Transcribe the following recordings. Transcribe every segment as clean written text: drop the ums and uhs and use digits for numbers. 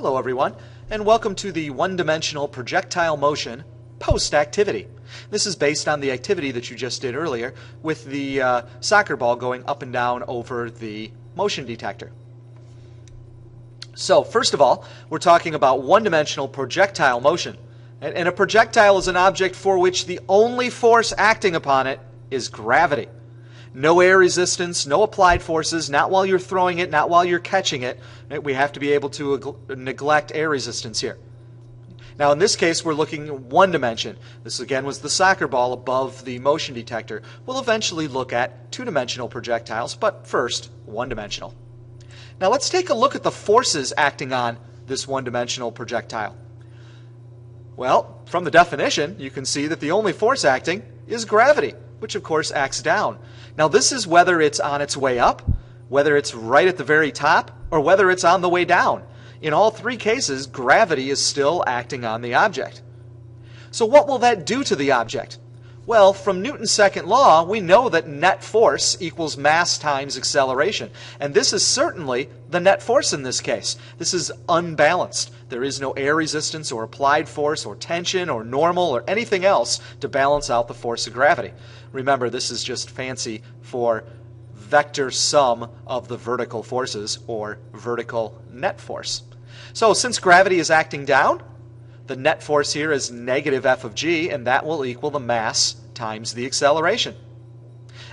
Hello everyone, and welcome to the one-dimensional projectile motion post-activity. This is based on the activity that you just did earlier with the soccer ball going up and down over the motion detector. So first of all, we're talking about one-dimensional projectile motion. And a projectile is an object for which the only force acting upon it is gravity. No air resistance, no applied forces, not while you're throwing it, not while you're catching it. We have to be able to neglect air resistance here. Now in this case we're looking at one dimension. This again was the soccer ball above the motion detector. We'll eventually look at two-dimensional projectiles, but first one-dimensional. Now let's take a look at the forces acting on this one-dimensional projectile. Well, from the definition you can see that the only force acting is gravity, which of course acts down. Now this is whether it's on its way up, whether it's right at the very top, or whether it's on the way down. In all three cases, gravity is still acting on the object. So what will that do to the object? Well, from Newton's second law, we know that net force equals mass times acceleration. And this is certainly the net force in this case. This is unbalanced. There is no air resistance or applied force or tension or normal or anything else to balance out the force of gravity. Remember, this is just fancy for vector sum of the vertical forces, or vertical net force. So since gravity is acting down, the net force here is negative F of g, and that will equal the mass times the acceleration.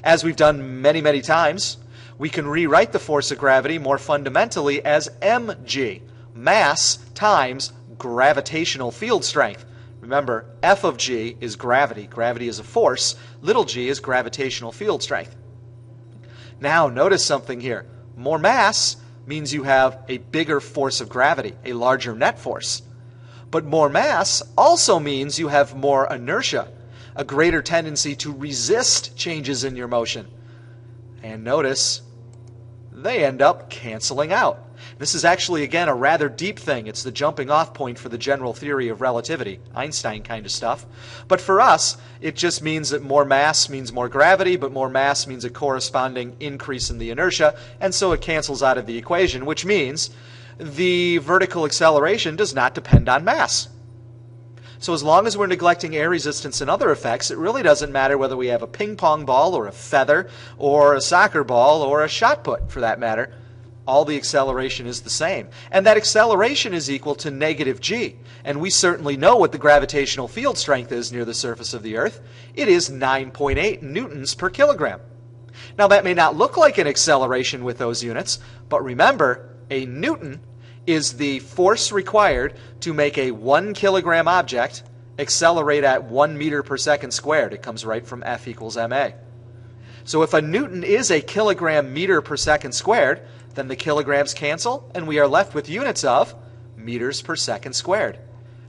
As we've done many, many times, we can rewrite the force of gravity more fundamentally as mg, mass times gravitational field strength. Remember, F of g is gravity. Gravity is a force. Little g is gravitational field strength. Now, notice something here. More mass means you have a bigger force of gravity, a larger net force. But more mass also means you have more inertia, a greater tendency to resist changes in your motion. And notice, they end up canceling out. This is actually, again, a rather deep thing. It's the jumping off point for the general theory of relativity, Einstein kind of stuff. But for us, it just means that more mass means more gravity, but more mass means a corresponding increase in the inertia, and so it cancels out of the equation, which means the vertical acceleration does not depend on mass. So as long as we're neglecting air resistance and other effects, it really doesn't matter whether we have a ping pong ball or a feather or a soccer ball or a shot put, for that matter. All the acceleration is the same. And that acceleration is equal to negative g. And we certainly know what the gravitational field strength is near the surface of the Earth. It is 9.8 newtons per kilogram. Now that may not look like an acceleration with those units, but remember, a newton is the force required to make a 1 kilogram object accelerate at 1 meter per second squared. It comes right from F equals ma. So if a newton is a kilogram meter per second squared, then the kilograms cancel, and we are left with units of meters per second squared,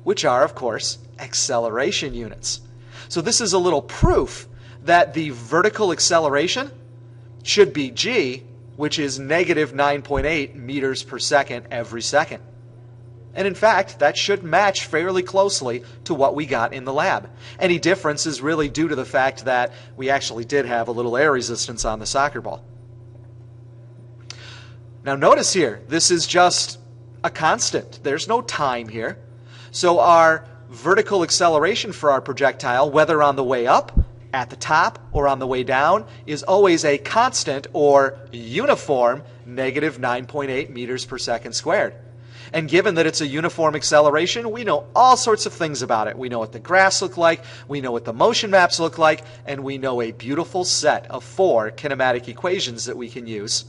which are, of course, acceleration units. So this is a little proof that the vertical acceleration should be g, which is negative 9.8 meters per second every second. And in fact, that should match fairly closely to what we got in the lab. Any difference is really due to the fact that we actually did have a little air resistance on the soccer ball. Now notice here, this is just a constant. There's no time here. So our vertical acceleration for our projectile, whether on the way up, at the top, or on the way down, is always a constant or uniform negative 9.8 meters per second squared. And given that it's a uniform acceleration, we know all sorts of things about it. We know what the graphs look like, we know what the motion maps look like, and we know a beautiful set of 4 kinematic equations that we can use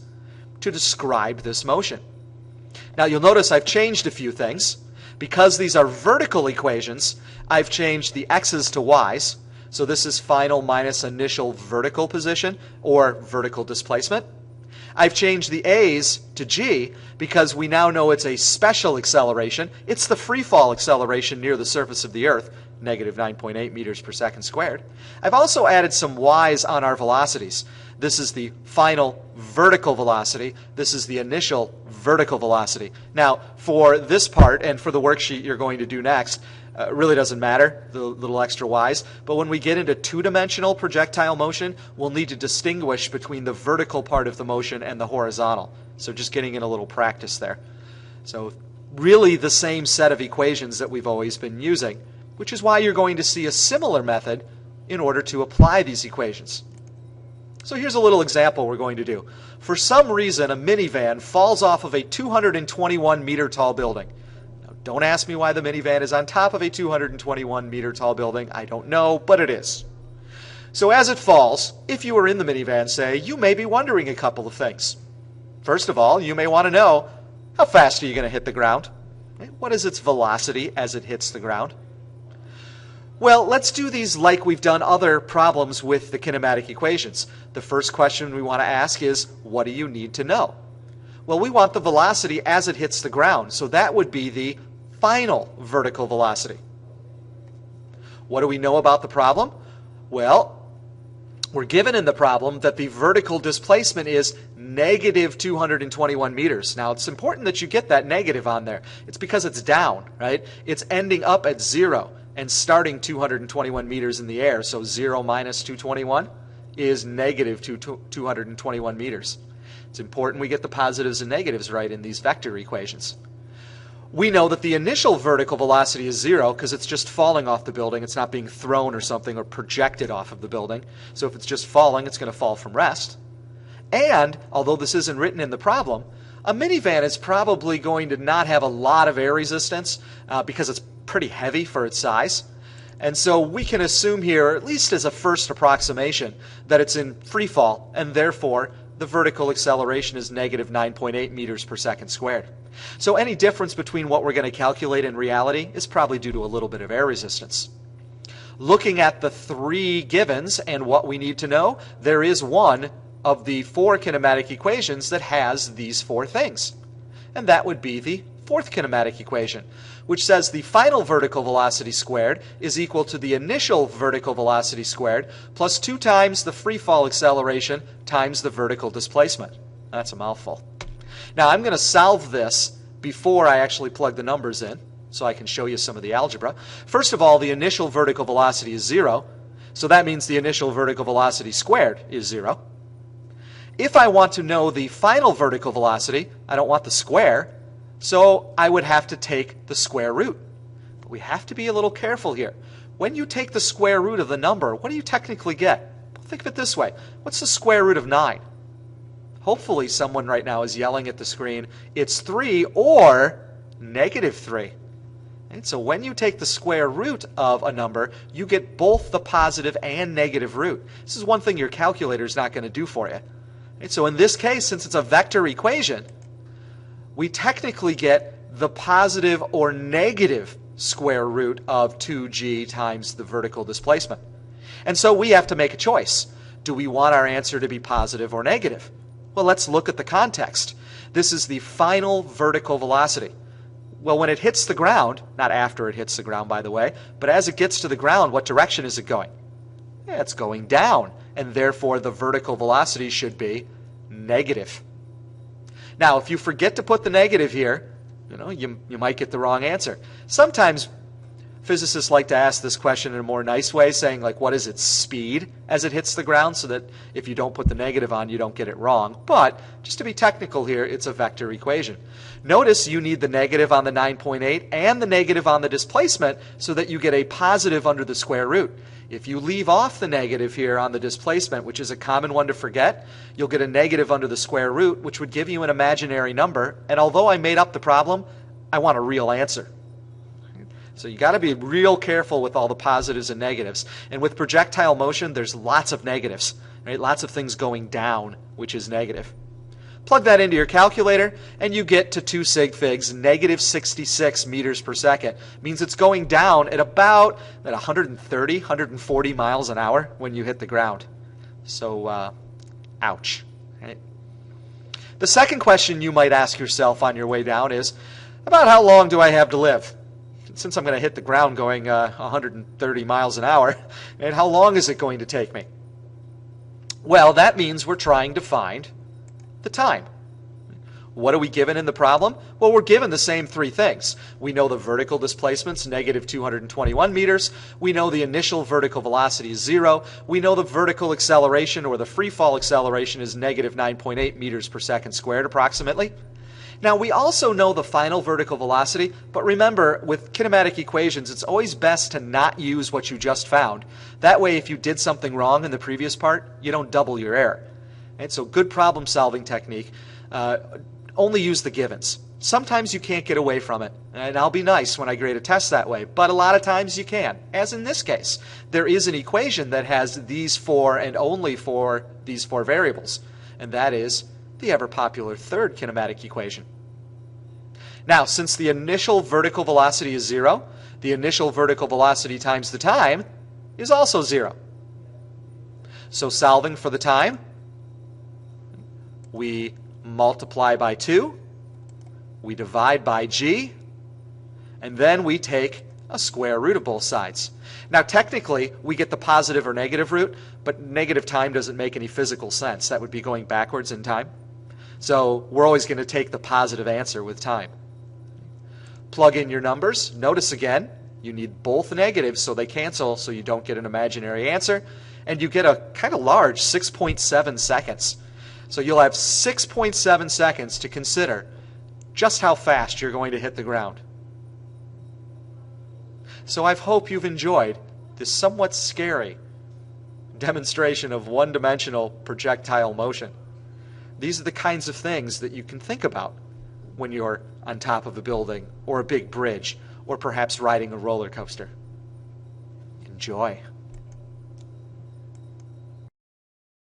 to describe this motion. Now you'll notice I've changed a few things. Because these are vertical equations, I've changed the x's to y's. So this is final minus initial vertical position, or vertical displacement. I've changed the a's to g because we now know it's a special acceleration. It's the free fall acceleration near the surface of the Earth, negative 9.8 meters per second squared. I've also added some y's on our velocities. This is the final vertical velocity. This is the initial vertical velocity. Now, for this part and for the worksheet you're going to do next, it really doesn't matter, the little extra y's. But when we get into two-dimensional projectile motion, we'll need to distinguish between the vertical part of the motion and the horizontal. So just getting in a little practice there. So really the same set of equations that we've always been using, which is why you're going to see a similar method in order to apply these equations. So here's a little example we're going to do. For some reason, a minivan falls off of a 221 meter tall building. Now, don't ask me why the minivan is on top of a 221 meter tall building. I don't know, but it is. So as it falls, if you were in the minivan, say, you may be wondering a couple of things. First of all, you may want to know, how fast are you going to hit the ground? What is its velocity as it hits the ground? Well, let's do these like we've done other problems with the kinematic equations. The first question we want to ask is, what do you need to know? Well, we want the velocity as it hits the ground, so that would be the final vertical velocity. What do we know about the problem? Well, we're given in the problem that the vertical displacement is negative 221 meters. Now, it's important that you get that negative on there. It's because it's down, right? It's ending up at 0 and starting 221 meters in the air. So 0 minus 221 is negative 221 meters. It's important we get the positives and negatives right in these vector equations. We know that the initial vertical velocity is 0 because it's just falling off the building. It's not being thrown or something or projected off of the building. So if it's just falling, it's going to fall from rest. And, although this isn't written in the problem, a minivan is probably going to not have a lot of air resistance because it's pretty heavy for its size. And so we can assume here, at least as a first approximation, that it's in free fall, and therefore the vertical acceleration is negative 9.8 meters per second squared. So any difference between what we're going to calculate in reality is probably due to a little bit of air resistance. Looking at the three givens and what we need to know, there is one of the four kinematic equations that has these four things. And that would be the fourth kinematic equation, which says the final vertical velocity squared is equal to the initial vertical velocity squared plus 2 times the free fall acceleration times the vertical displacement. That's a mouthful. Now I'm going to solve this before I actually plug the numbers in so I can show you some of the algebra. First of all, the initial vertical velocity is 0, so that means the initial vertical velocity squared is 0. If I want to know the final vertical velocity, I don't want the square, so I would have to take the square root. But we have to be a little careful here. When you take the square root of the number, what do you technically get? Think of it this way. What's the square root of 9? Hopefully someone right now is yelling at the screen, it's 3 or negative 3. And so when you take the square root of a number, you get both the positive and negative root. This is one thing your calculator is not going to do for you. And so in this case, since it's a vector equation, we technically get the positive or negative square root of 2g times the vertical displacement. And so we have to make a choice. Do we want our answer to be positive or negative? Well, let's look at the context. This is the final vertical velocity. Well, when it hits the ground, not after it hits the ground, by the way, but as it gets to the ground, what direction is it going? Yeah, it's going down, and therefore the vertical velocity should be negative. Now, if you forget to put the negative here, you might get the wrong answer. Sometimes physicists like to ask this question in a more nice way, saying, like, what is its speed as it hits the ground, so that if you don't put the negative on, you don't get it wrong. But just to be technical here, it's a vector equation. Notice you need the negative on the 9.8 and the negative on the displacement so that you get a positive under the square root. If you leave off the negative here on the displacement, which is a common one to forget, you'll get a negative under the square root, which would give you an imaginary number. And although I made up the problem, I want a real answer. So you got to be real careful with all the positives and negatives. And with projectile motion, there's lots of negatives, right? Lots of things going down, which is negative. Plug that into your calculator, and you get to 2 sig figs, negative 66 meters per second. Means it's going down at about 130, 140 miles an hour when you hit the ground. So, ouch. Right? The second question you might ask yourself on your way down is, about how long do I have to live? Since I'm going to hit the ground going 130 miles an hour, and how long is it going to take me? Well, that means we're trying to find the time. What are we given in the problem? Well, we're given the same three things. We know the vertical displacement's negative 221 meters. We know the initial vertical velocity is 0. We know the vertical acceleration, or the free fall acceleration, is negative 9.8 meters per second squared approximately. Now, we also know the final vertical velocity, but remember, with kinematic equations, it's always best to not use what you just found. That way, if you did something wrong in the previous part, you don't double your error. And so good problem-solving technique, only use the givens. Sometimes you can't get away from it, and I'll be nice when I grade a test that way, but a lot of times you can, as in this case. There is an equation that has these four and only for these four variables, and that is the ever-popular third kinematic equation. Now, since the initial vertical velocity is 0, the initial vertical velocity times the time is also 0. So solving for the time, we multiply by 2, we divide by g, and then we take a square root of both sides. Now, technically, we get the positive or negative root, but negative time doesn't make any physical sense. That would be going backwards in time. So we're always going to take the positive answer with time. Plug in your numbers. Notice again, you need both negatives so they cancel so you don't get an imaginary answer. And you get a kind of large 6.7 seconds. So you'll have 6.7 seconds to consider just how fast you're going to hit the ground. So I hope you've enjoyed this somewhat scary demonstration of one-dimensional projectile motion. These are the kinds of things that you can think about when you're on top of a building or a big bridge or perhaps riding a roller coaster. Enjoy.